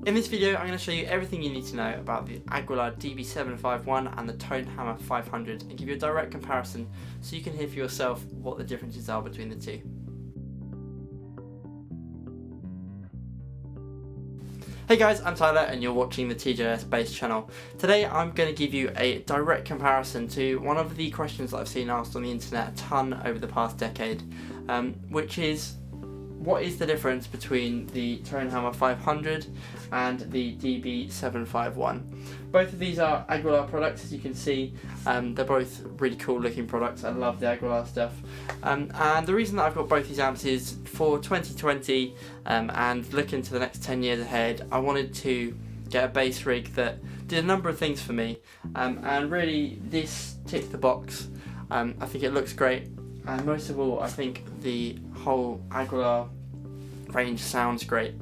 In this video I'm going to show you everything you need to know about the Aguilar DB751 and the Tonehammer 500 and give you a direct comparison so you can hear for yourself what the differences are between the two. Hey guys, I'm Tyler and you're watching the TJS Bass channel. Today I'm going to give you a direct comparison to one of the questions that I've seen asked on the internet a ton over the past decade, which is what is the difference between the Tonehammer 500 and the DB751. Both of these are Aguilar products, as you can see. They're both really cool looking products. I love the Aguilar stuff. And the reason that I've got both these amps is for 2020 and looking to the next 10 years ahead, I wanted to get a bass rig that did a number of things for me. And really this ticked the box. I think it looks great. And most of all, I think the whole Aguilar range sounds great.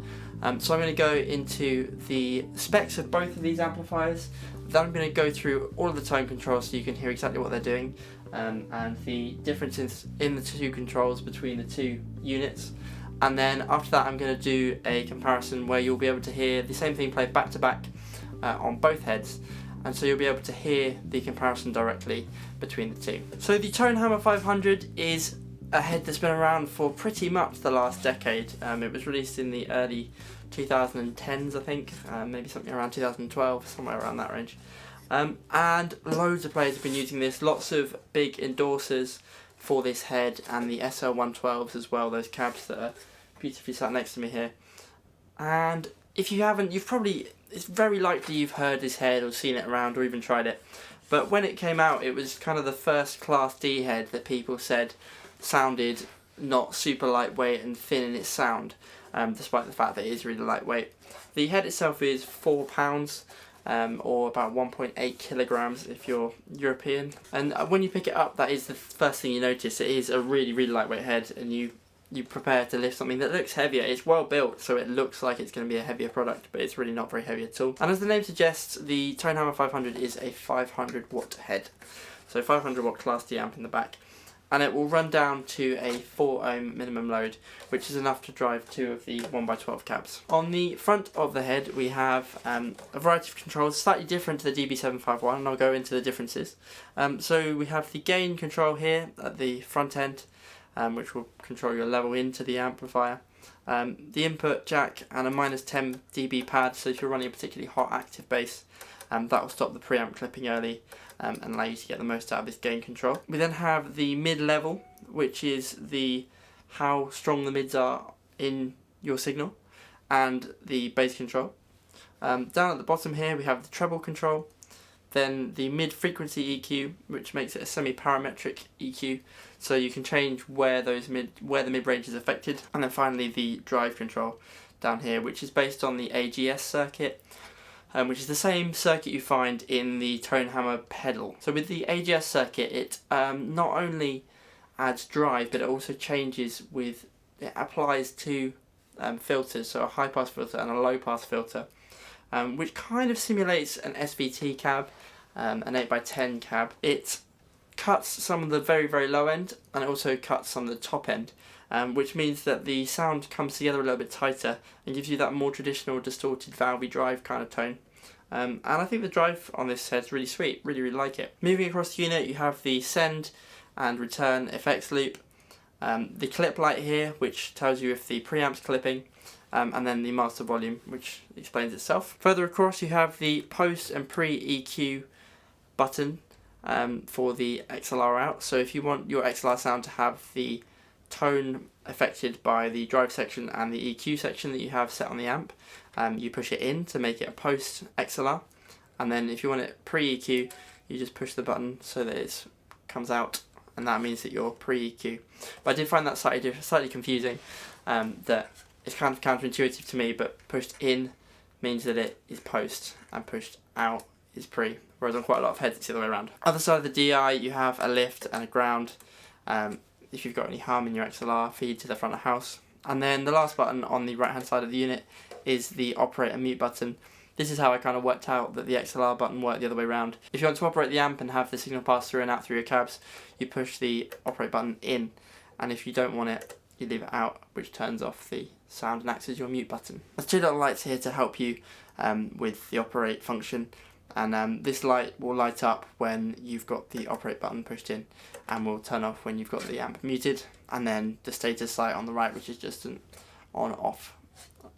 So I'm going to go into the specs of both of these amplifiers. Then I'm going to go through all of the tone controls so you can hear exactly what they're doing, and the differences in the two controls between the two units. And then after that I'm going to do a comparison where you'll be able to hear the same thing played back to back on both heads. And so you'll be able to hear the comparison directly between the two. So the Tonehammer 500 is a head that's been around for pretty much the last decade. It was released in the early 2010s, I think, maybe something around 2012, somewhere around that range. And loads of players have been using this, lots of big endorsers for this head and the SL112s as well, those cabs that are beautifully sat next to me here. And if you haven't, it's very likely you've heard this head or seen it around or even tried it. But when it came out, it was kind of the first Class D head that people said sounded not super lightweight and thin in its sound, despite the fact that it is really lightweight. The head itself is £4, or about 1.8 kilograms if you're European. And when you pick it up, that is the first thing you notice. It is a really, really lightweight head, and you prepare to lift something that looks heavier. It's well built, so it looks like it's going to be a heavier product, but it's really not very heavy at all. And as the name suggests, the Tonehammer 500 is a 500 watt head. So 500 watt Class D amp in the back. And it will run down to a 4 ohm minimum load, which is enough to drive two of the 1x12 cabs. On the front of the head we have a variety of controls, slightly different to the DB751, and I'll go into the differences. So we have the gain control here at the front end, which will control your level into the amplifier. The input jack and a -10 dB pad, so if you're running a particularly hot active bass, that will stop the preamp clipping early and allow you to get the most out of this gain control. We then have the mid level, which is how strong the mids are in your signal, and the bass control. Down at the bottom here we have the treble control, then the mid frequency EQ, which makes it a semi-parametric EQ, so you can change where the mid range is affected, and then finally the drive control down here, which is based on the AGS circuit, which is the same circuit you find in the Tonehammer pedal. So with the AGS circuit, it not only adds drive, but it also changes it applies two filters, so a high pass filter and a low pass filter, which kind of simulates an SVT cab, an 8x10 cab. It cuts some of the very, very low end, and it also cuts some of the top end, which means that the sound comes together a little bit tighter and gives you that more traditional distorted valvey drive kind of tone. And I think the drive on this head is really sweet, really, really like it. Moving across the unit, you have the send and return effects loop, the clip light here, which tells you if the preamp's clipping, and then the master volume, which explains itself. Further across you have the post and pre-EQ button for the XLR out, so if you want your XLR sound to have the tone affected by the drive section and the EQ section that you have set on the amp, you push it in to make it a post XLR, and then if you want it pre-EQ, you just push the button so that it comes out, and that means that you're pre-EQ. But I did find that slightly confusing, that it's kind of counterintuitive to me, but pushed in means that it is post and pushed out is pre, whereas on quite a lot of heads it's the other way around. Other side of the DI you have a lift and a ground, if you've got any hum in your XLR, feed to the front of house. And then the last button on the right hand side of the unit is the operate and mute button. This is how I kind of worked out that the XLR button worked the other way around. If you want to operate the amp and have the signal pass through and out through your cabs, you push the operate button in, and if you don't want it, you leave it out, which turns off the sound and acts as your mute button. There's two little lights here to help you with the operate function, and this light will light up when you've got the operate button pushed in, and will turn off when you've got the amp muted, and then the status light on the right, which is just an on-off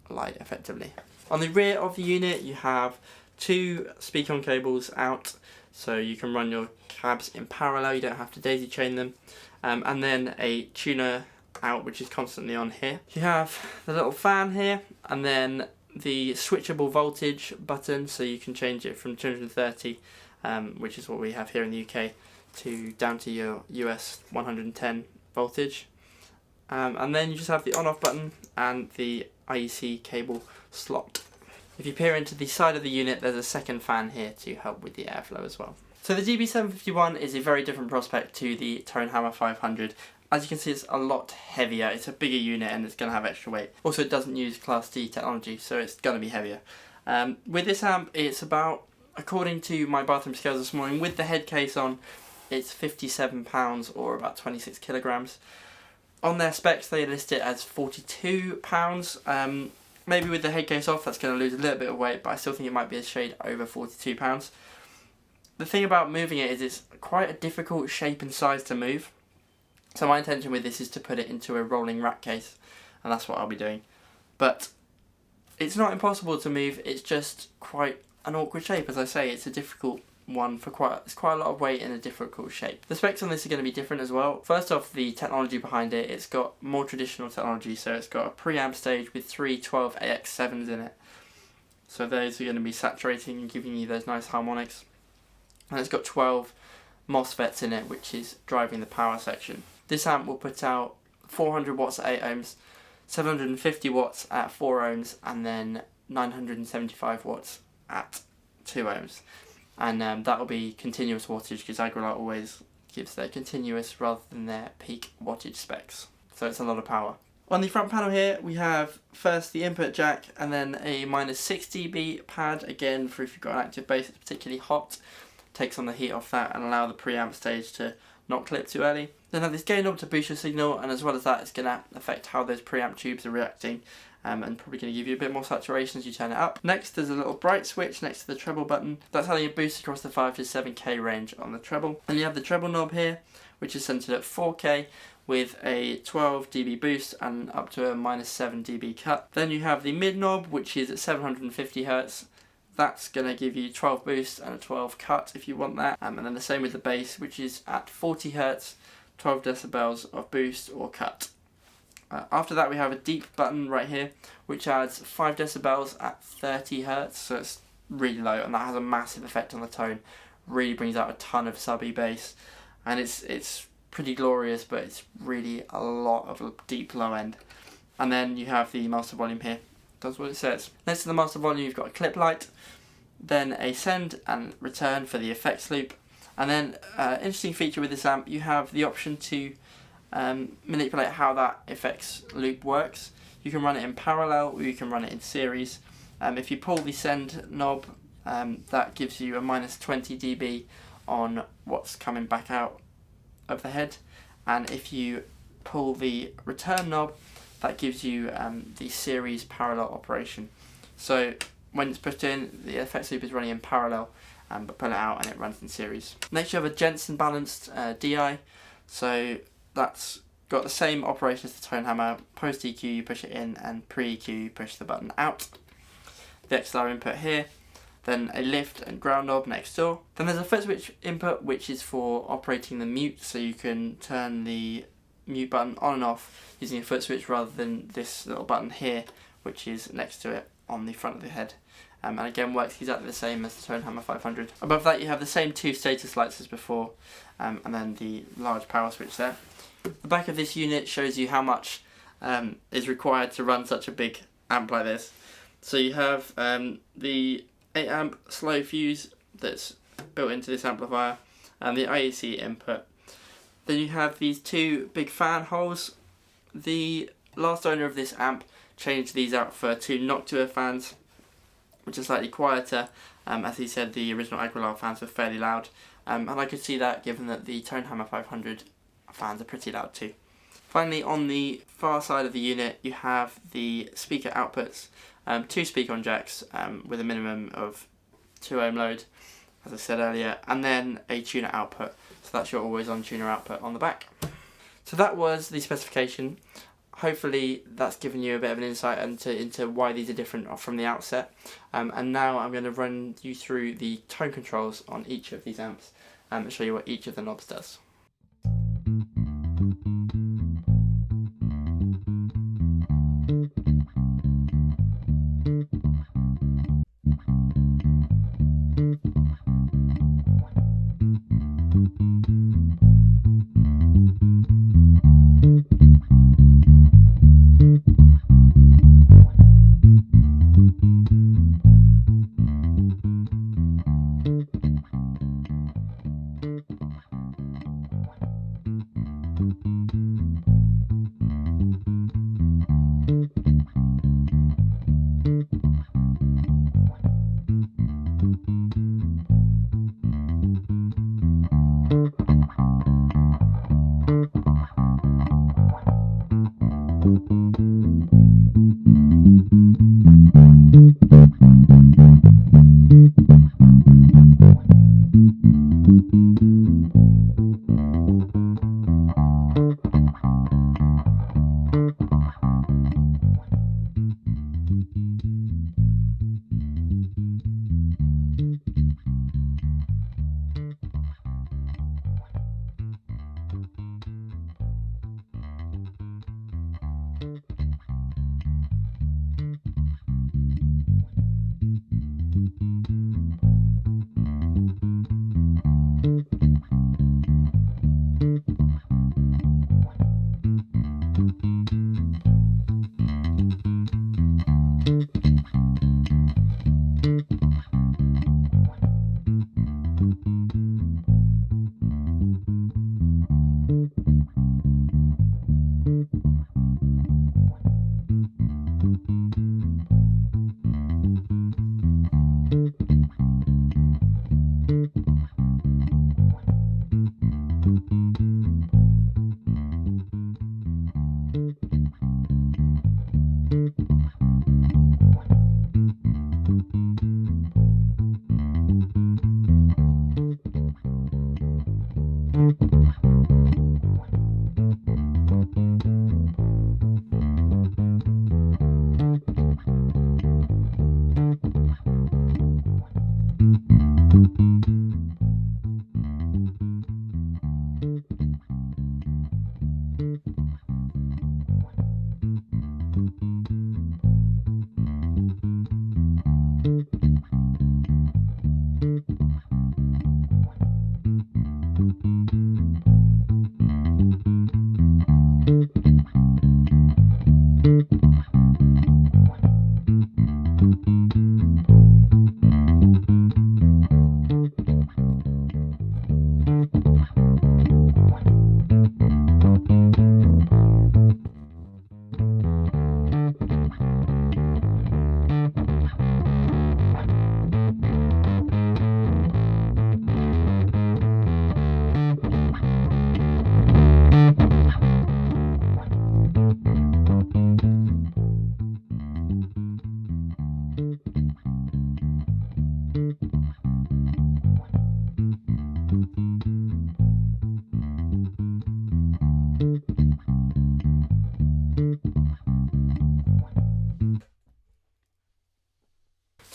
light effectively. On the rear of the unit you have two speak-on cables out, so you can run your cabs in parallel, you don't have to daisy chain them, and then a tuner out which is constantly on here. You have the little fan here, and then the switchable voltage button, so you can change it from 230, which is what we have here in the UK, to down to your US 110 voltage. And then you just have the on-off button and the IEC cable slot. If you peer into the side of the unit, there's a second fan here to help with the airflow as well. So the DB751 is a very different prospect to the Tonehammer 500. As you can see, it's a lot heavier, it's a bigger unit and it's going to have extra weight. Also, it doesn't use Class D technology, so it's going to be heavier. With this amp, it's about, according to my bathroom scales this morning, with the head case on, it's 57 pounds or about 26 kilograms. On their specs, they list it as 42 pounds. Maybe with the head case off, that's going to lose a little bit of weight, but I still think it might be a shade over 42 pounds. The thing about moving it is it's quite a difficult shape and size to move. So my intention with this is to put it into a rolling rack case, and that's what I'll be doing. But it's not impossible to move, it's just quite an awkward shape. As I say, it's a difficult one for it's quite a lot of weight in a difficult shape. The specs on this are going to be different as well. First off, the technology behind it, it's got more traditional technology, so it's got a preamp stage with three 12AX7s in it. So those are going to be saturating and giving you those nice harmonics. And it's got 12 MOSFETs in it, which is driving the power section. This amp will put out 400 watts at 8 ohms, 750 watts at 4 ohms, and then 975 watts at 2 ohms. And that will be continuous wattage, because Aguilar always gives their continuous rather than their peak wattage specs. So it's a lot of power. On the front panel here, we have first the input jack, and then a -6 dB pad, again for if you've got an active bass that's particularly hot. Takes on the heat off that and allow the preamp stage to not clip too early. Then have this gain knob to boost your signal, and as well as that, it's going to affect how those preamp tubes are reacting, and probably going to give you a bit more saturation as you turn it up. Next, there's a little bright switch next to the treble button. That's adding a boost across the 5 to 7K range on the treble. And you have the treble knob here, which is centered at 4K with a 12 dB boost and up to a -7 dB cut. Then you have the mid knob, which is at 750 Hz. That's going to give you 12 boost and a 12 cut if you want that. And then the same with the bass, which is at 40 Hz, 12 decibels of boost or cut. After that, we have a deep button right here, which adds 5 decibels at 30 Hz, so it's really low, and that has a massive effect on the tone. Really brings out a ton of subby bass, and it's pretty glorious, but it's really a lot of a deep low end. And then you have the master volume here. Does what it says. Next to the master volume, you've got a clip light, then a send and return for the effects loop, and then interesting feature with this amp, you have the option to manipulate how that effects loop works. You can run it in parallel or you can run it in series. If you pull the send knob, that gives you a -20 dB on what's coming back out of the head, and if you pull the return knob, that gives you the series parallel operation. So when it's put in, the effects loop is running in parallel, but pull it out and it runs in series. Next you have a Jensen balanced DI, so that's got the same operation as the Tonehammer. Post EQ you push it in, and pre EQ you push the button out. The XLR input here, then a lift and ground knob next door. Then there's a foot switch input, which is for operating the mute, so you can turn the mute button on and off using a foot switch rather than this little button here, which is next to it on the front of the head. And again works exactly the same as the Tonehammer 500. Above that you have the same two status lights as before, and then the large power switch there. The back of this unit shows you how much is required to run such a big amp like this. So you have the 8 amp slow fuse that's built into this amplifier, and the IEC input. Then you have these two big fan holes. The last owner of this amp changed these out for two Noctua fans, which are slightly quieter. As he said, the original Aguilar fans were fairly loud, and I could see that given that the Tonehammer 500 fans are pretty loud too. Finally, on the far side of the unit, you have the speaker outputs, 2 speaker-on jacks with a minimum of 2 ohm load, as I said earlier, and then a tuner output. So that's your always-on tuner output on the back. So that was the specification. Hopefully that's given you a bit of an insight into why these are different from the outset. And now I'm going to run you through the tone controls on each of these amps and show you what each of the knobs does.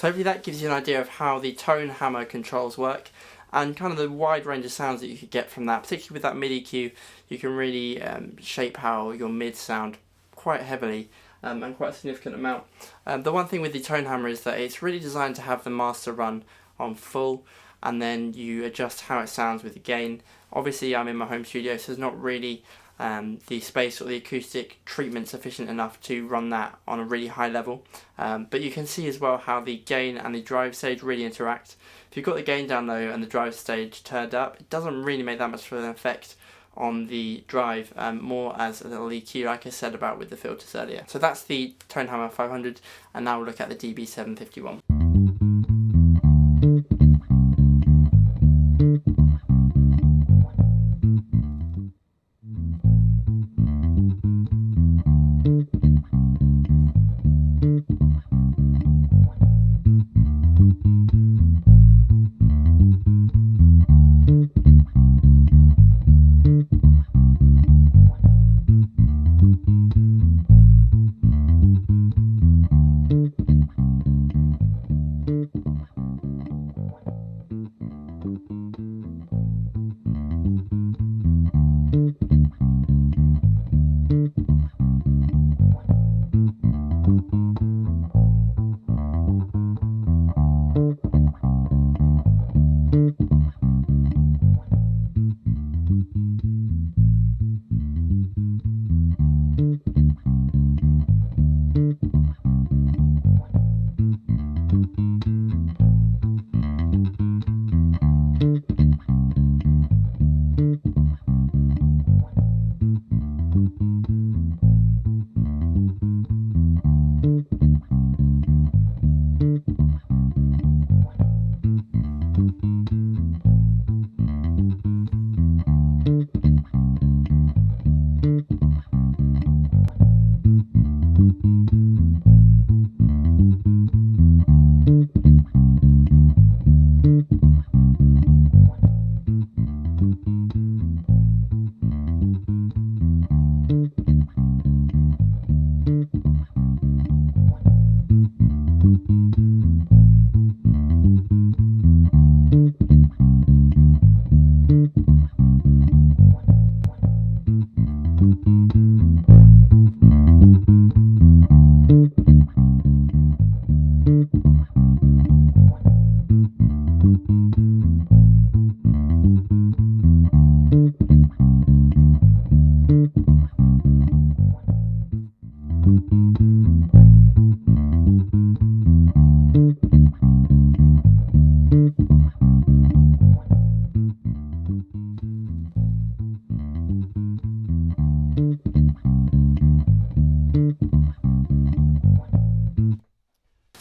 So hopefully that gives you an idea of how the Tonehammer controls work and kind of the wide range of sounds that you could get from that. Particularly with that MIDI EQ, you can really shape how your mids sound quite heavily and quite a significant amount. The one thing with the Tonehammer is that it's really designed to have the master run on full, and then you adjust how it sounds with the gain. Obviously I'm in my home studio, so there's not really the space or the acoustic treatment sufficient enough to run that on a really high level, but you can see as well how the gain and the drive stage really interact. If you've got the gain down low and the drive stage turned up, it doesn't really make that much of an effect on the drive, more as a little EQ like I said about with the filters earlier. So that's the Tonehammer 500, and now we'll look at the DB751.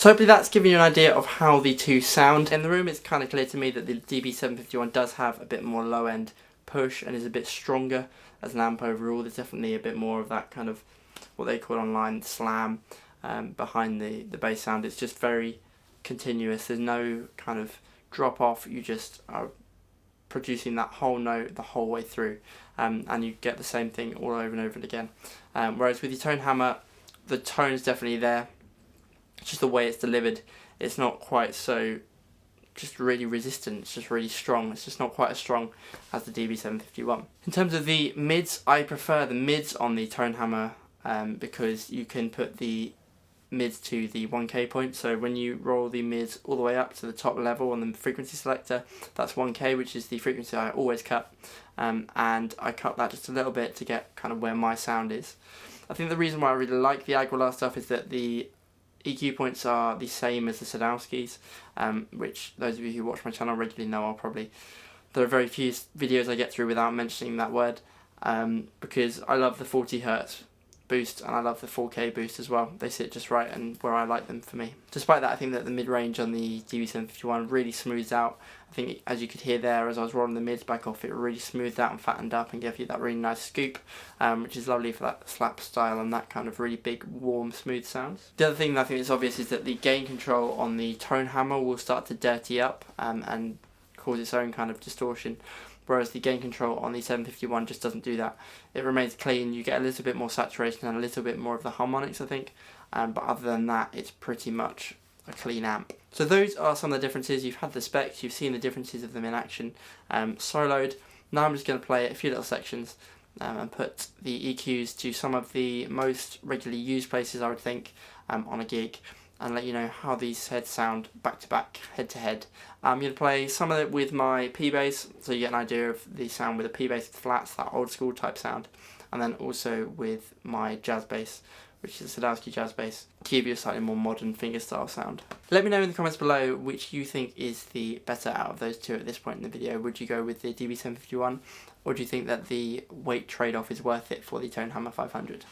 So hopefully that's given you an idea of how the two sound. In the room, it's kind of clear to me that the DB751 does have a bit more low end push and is a bit stronger as an amp overall. There's definitely a bit more of that kind of what they call online slam behind the bass sound. It's just very continuous. There's no kind of drop off. You just are producing that whole note the whole way through, and you get the same thing all over and over again. Whereas with your Tonehammer, the tone's definitely there. It's just the way it's delivered. It's not quite so just really resistant. It's just really strong. It's just not quite as strong as the DB751. In terms of the mids, I prefer the mids on the Tonehammer because you can put the mids to the 1K point. So when you roll the mids all the way up to the top level on the frequency selector, that's 1K, which is the frequency I always cut. And I cut that just a little bit to get kind of where my sound is. I think the reason why I really like the Aguilar stuff is that the EQ points are the same as the Sadowski's, which those of you who watch my channel regularly know there are very few videos I get through without mentioning that word, because I love the 40 Hz boost and I love the 4K boost as well. They sit just right and where I like them for me. Despite that, I think that the mid-range on the DB751 really smooths out. I think, as you could hear there, as I was rolling the mids back off, it really smoothed out and fattened up and gave you that really nice scoop, which is lovely for that slap style and that kind of really big, warm, smooth sounds. The other thing that I think is obvious is that the gain control on the Tonehammer will start to dirty up and cause its own kind of distortion, whereas the gain control on the 751 just doesn't do that. It remains clean. You get a little bit more saturation and a little bit more of the harmonics, I think, but other than that, it's pretty much a clean amp. So those are some of the differences. You've had the specs, you've seen the differences of them in action, soloed. Now I'm just going to play a few little sections and put the EQs to some of the most regularly used places, I would think, on a gig, and let you know how these heads sound back to back, head to head. I'm going to play some of it with my P-Bass, so you get an idea of the sound with a P-Bass with flats, that old school type sound, and then also with my jazz bass, which is a Sadowski jazz bass, to give you a slightly more modern fingerstyle sound. Let me know in the comments below which you think is the better out of those two at this point in the video. Would you go with the DB751, or do you think that the weight trade-off is worth it for the Tonehammer 500?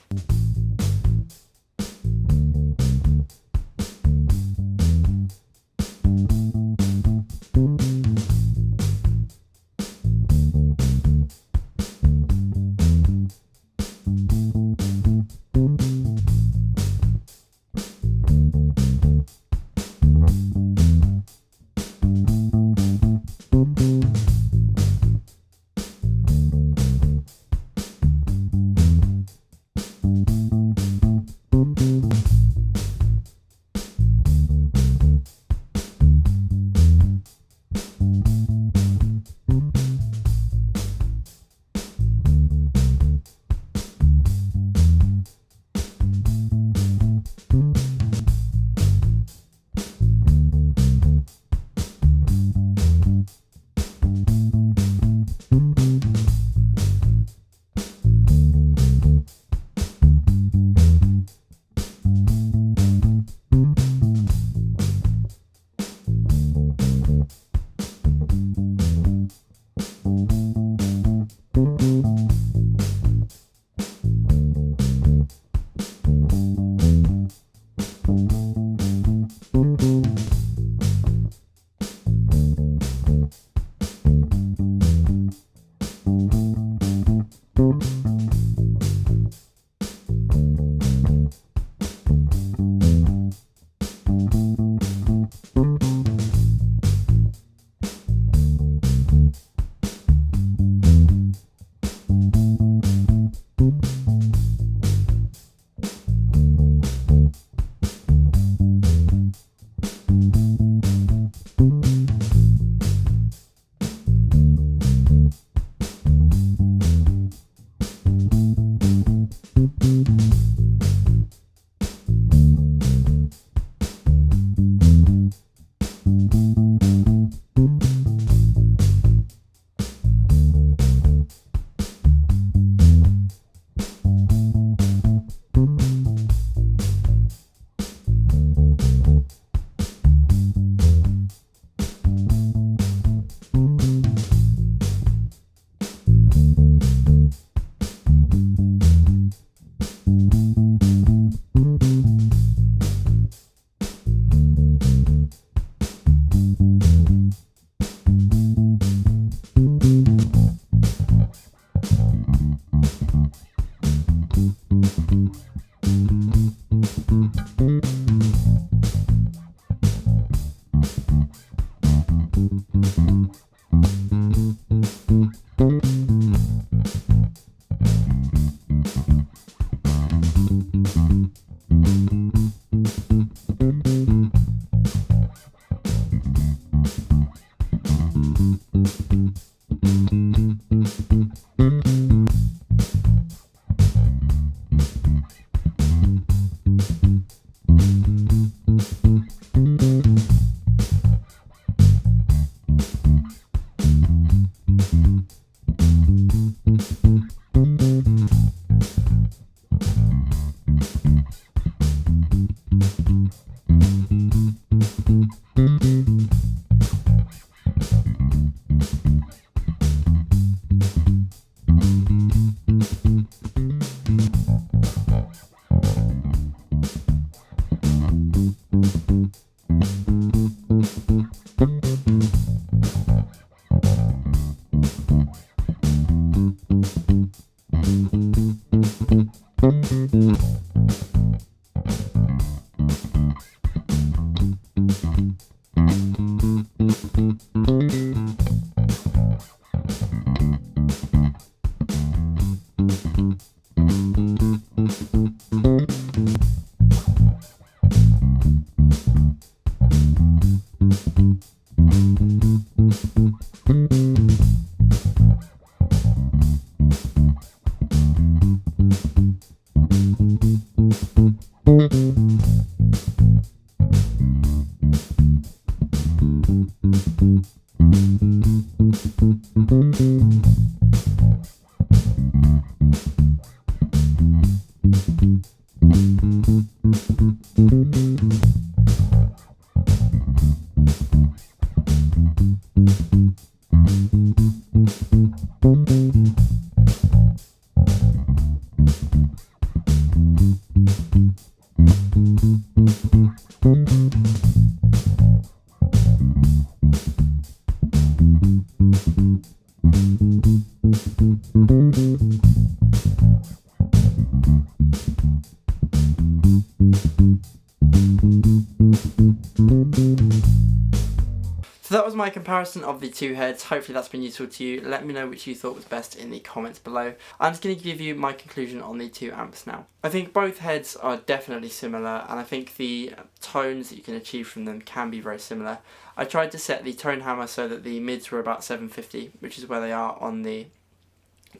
So that was my comparison of the two heads. Hopefully that's been useful to you. Let me know which you thought was best in the comments below. I'm just going to give you my conclusion on the two amps now. I think both heads are definitely similar, and I think the tones that you can achieve from them can be very similar. I tried to set the Tonehammer so that the mids were about 750, which is where they are on the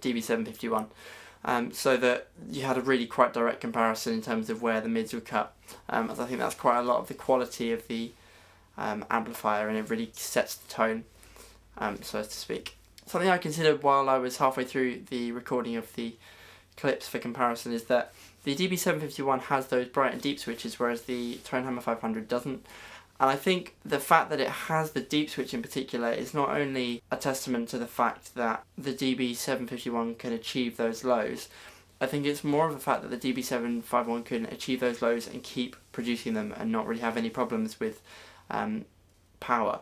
DB751. So that you had a really quite direct comparison in terms of where the mids were cut, as I think that's quite a lot of the quality of the amplifier, and it really sets the tone, so to speak. Something I considered while I was halfway through the recording of the clips for comparison is that the DB751 has those bright and deep switches, whereas the Tonehammer 500 doesn't. And I think the fact that it has the deep switch in particular is not only a testament to the fact that the DB751 can achieve those lows. I think it's more of the fact that the DB751 can achieve those lows and keep producing them and not really have any problems with power.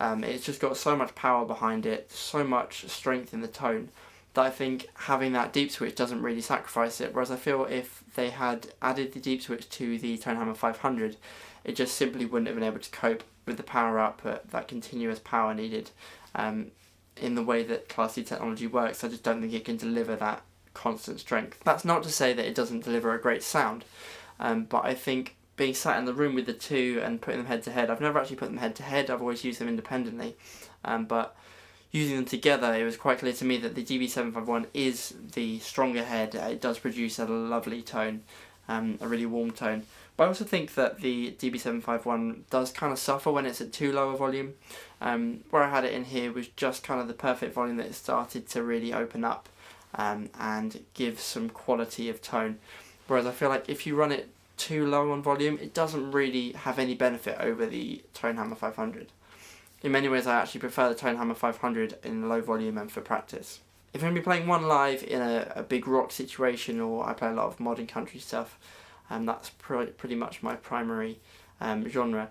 It's just got so much power behind it, so much strength in the tone, that I think having that deep switch doesn't really sacrifice it, whereas I feel if they had added the deep switch to the Tonehammer 500, it just simply wouldn't have been able to cope with the power output, that continuous power needed, in the way that Class C technology works. I just don't think it can deliver that constant strength. That's not to say that it doesn't deliver a great sound, but I think being sat in the room with the two and putting them head to head, I've never actually put them head to head, I've always used them independently, but using them together, it was quite clear to me that the DB751 is the stronger head. It does produce a lovely tone, a really warm tone. But I also think that the DB751 does kind of suffer when it's at too low a volume. Where I had it in here was just kind of the perfect volume that it started to really open up and give some quality of tone. Whereas I feel like if you run it too low on volume, it doesn't really have any benefit over the Tonehammer 500. In many ways, I actually prefer the Tonehammer 500 in low volume and for practice. If I'm going to be playing one live in a big rock situation, or I play a lot of modern country stuff, that's pretty much my primary genre.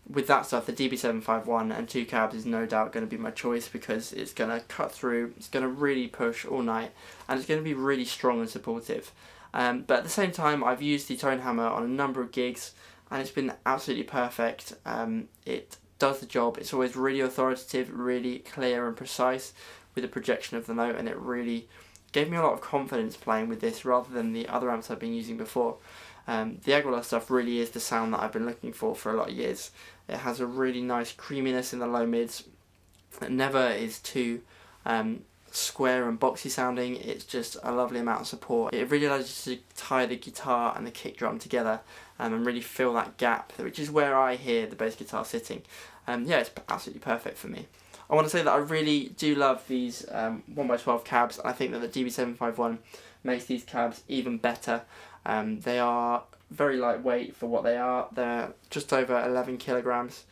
With that stuff, the DB751 and two cabs is no doubt going to be my choice, because it's going to cut through, it's going to really push all night, and it's going to be really strong and supportive. But at the same time, I've used the Tonehammer on a number of gigs, and it's been absolutely perfect. It does the job. It's always really authoritative, really clear and precise with the projection of the note, and it really gave me a lot of confidence playing with this rather than the other amps I've been using before. The Aguilar stuff really is the sound that I've been looking for a lot of years. It has a really nice creaminess in the low mids. It never is too square and boxy sounding. It's just a lovely amount of support. It really allows you to tie the guitar and the kick drum together and really fill that gap, which is where I hear the bass guitar sitting. Yeah, it's absolutely perfect for me. I want to say that I really do love these 1x12 cabs, and I think that the DB751 makes these cabs even better. They are very lightweight for what they are. They're just over 11 kilograms.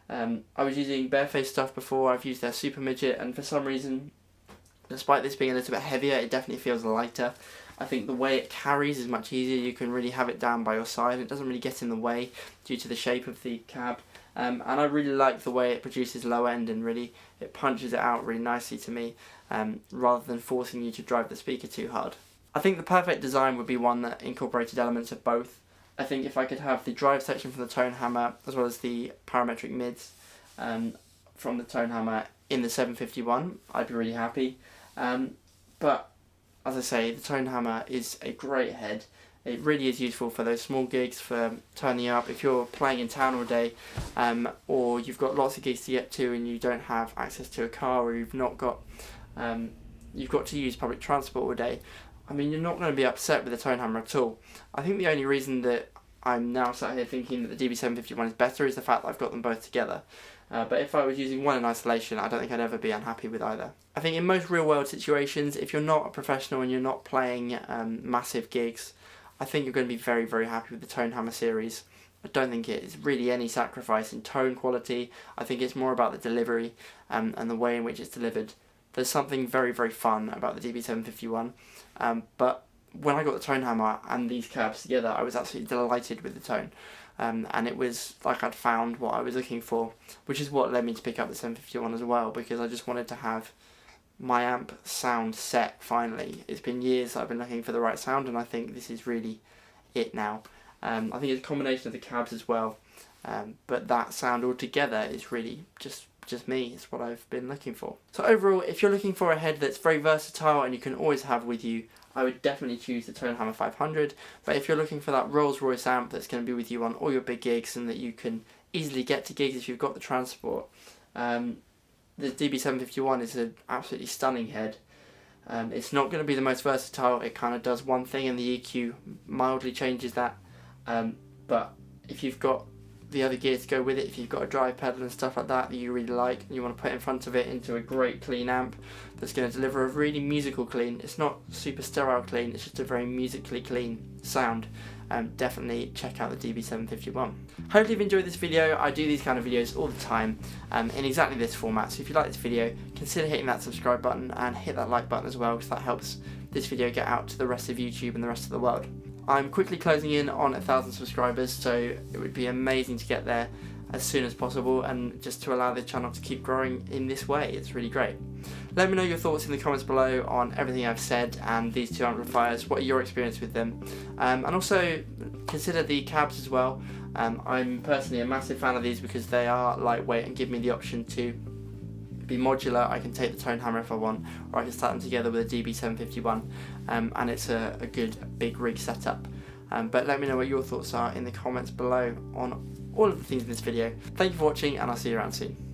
I was using barefaced stuff before. I've used their Super Midget, and for some reason, despite this being a little bit heavier, it definitely feels lighter. I think the way it carries is much easier. You can really have it down by your side. It doesn't really get in the way due to the shape of the cab. And I really like the way it produces low end, and really it punches it out really nicely to me, rather than forcing you to drive the speaker too hard. I think the perfect design would be one that incorporated elements of both. I think if I could have the drive section from the Tonehammer as well as the parametric mids from the Tonehammer in the 751, I'd be really happy. But as I say, the Tonehammer is a great head. It really is useful for those small gigs, for turning up if you're playing in town all day, or you've got lots of gigs to get to and you don't have access to a car, or you've got to use public transport all day. I mean, you're not going to be upset with the Tonehammer at all. I think the only reason that I'm now sat here thinking that the DB751 is better is the fact that I've got them both together. But if I was using one in isolation, I don't think I'd ever be unhappy with either. I think in most real world situations, if you're not a professional and you're not playing massive gigs, I think you're going to be very, very happy with the Tonehammer series. I don't think it is really any sacrifice in tone quality. I think it's more about the delivery and the way in which it's delivered. There's something very, very fun about the DB751, but when I got the Tonehammer and these cabs together, I was absolutely delighted with the tone. And it was like I'd found what I was looking for, which is what led me to pick up the 751 as well, because I just wanted to have my amp sound set finally. It's been years that I've been looking for the right sound, and I think this is really it now. I think it's a combination of the cabs as well, but that sound altogether is really just just me, it's what I've been looking for. So overall, if you're looking for a head that's very versatile and you can always have with you, I would definitely choose the Tonehammer 500. But if you're looking for that Rolls Royce amp that's going to be with you on all your big gigs and that you can easily get to gigs if you've got the transport, the DB751 is an absolutely stunning head. It's not going to be the most versatile. It kind of does one thing and the EQ mildly changes that. But if you've got the other gear to go with it, if you've got a drive pedal and stuff like that you really like and you want to put in front of it into a great clean amp that's going to deliver a really musical clean, it's not super sterile clean, it's just a very musically clean sound, definitely check out the DB751. Hopefully you've enjoyed this video. I do these kind of videos all the time in exactly this format, so if you like this video, consider hitting that subscribe button and hit that like button as well, because that helps this video get out to the rest of YouTube and the rest of the world. I'm quickly closing in on 1,000 subscribers, so it would be amazing to get there as soon as possible and just to allow the channel to keep growing in this way. It's really great. Let me know your thoughts in the comments below on everything I've said and these two amplifiers. What are your experience with them? And also consider the cabs as well. I'm personally a massive fan of these because they are lightweight and give me the option to be modular. I can take the Tonehammer if I want, or I can start them together with a DB751, and it's a good big rig setup. But let me know what your thoughts are in the comments below on all of the things in this video. Thank you for watching, and I'll see you around soon.